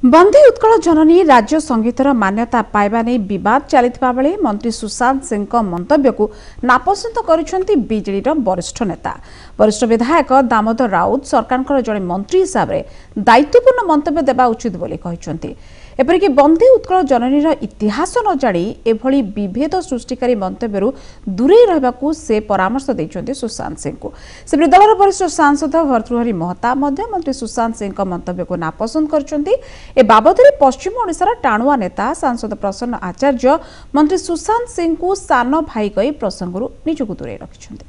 बंदे उत्कल जननी राज्य संगीतर मान्यता पाइबा नहीं विवाद चलता बेले मंत्री सुशांत सिंह मंतव्य को नापसंद करिसेंती बीजेडी वरिष्ठ नेता। वरिष्ठ विधायक दामोदर राउत सरकार जड़े मंत्री हिसाब से दायित्वपूर्ण मंतव्य देवा उचित बोली कहिसेंती। एपरिक बंदे उत्कल जननीर इतिहास न जाणी एभली विभेद सृष्टिकारी मंतव्य दूरे रहिबाकू से परामर्श देइछन्ती सुशांत सिंह को। सेपरि दलर वरिष्ठ सांसद भर्तृहरि महता मंत्री सुशांत सिंह मंतव्य को नापसंद करछन्ती। ए बाबदरे पश्चिम ओडिशार टाणुआ नेता सांसद प्रसन्न आचार्य मंत्री सुशांत सिंह को सान भाई कही प्रसंगरू निजकू दूरे रखिछन्ती।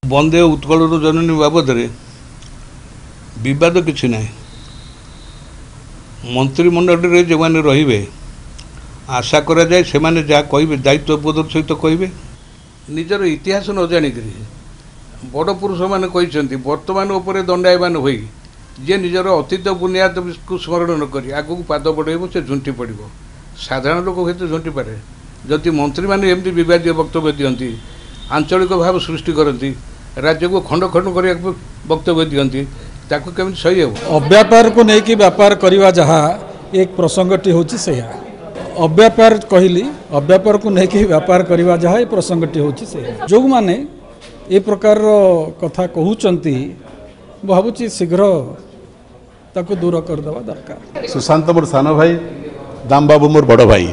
बंदे उत्कल जननी बाबदरे विवाद किछि नाही। मंत्रिमंडल जो मैंने रे आशा करा जाए से माने जहाँ कहे दायित्वबोधर सहित कहे निजर इतिहास न जाणिक बड़ पुरुष मैंने कहते वर्तमान उपर दंडायमान हो जे निजर अतीत बुनियाद को स्मरण न करी आगू पाद बढ़ेब से झुंटी पड़ साधारण लोक हूँ झुंटी पारे जदि मंत्री मैंने एमती विवादीय वक्तव्य दिखती आंचलिक भाव सृष्टि करती राज्य को खंड खंड कर वक्तव्य दिखती ताकू केमिति सही हो। अव्यापार को लेकिन व्यापार करवा जहाँ एक प्रसंगटी होची से अव्यापार कहली अव्यापार को लेकिन व्यापार करवा जहाँ एक प्रसंगटी होची से जो माने ए प्रकार कथा कहउचंती भावुची शीघ्र ताको दूर कर देवा दरकार। सुशांत मोर सान भाई दाम बाबू मोर बड़ भाई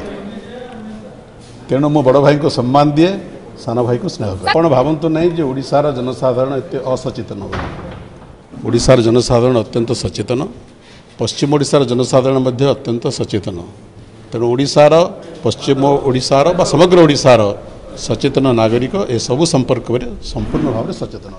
तेणु मो बड़ भाई को सम्मान दिए सान भाई को स्नेह करे। आपण भावंतु नहीं जे ओडिशार जनसाधारण एते असचेतन हो। ओडिशार जनसाधारण अत्यंत सचेतन पश्चिम ओडिशार जनसाधारण मध्य अत्यंत सचेतन तेणु ओडिशार पश्चिम ओडिशार बा समग्र ओडिशार सचेतन नागरिक ए सबु संपर्क में संपूर्ण भाव में सचेतन।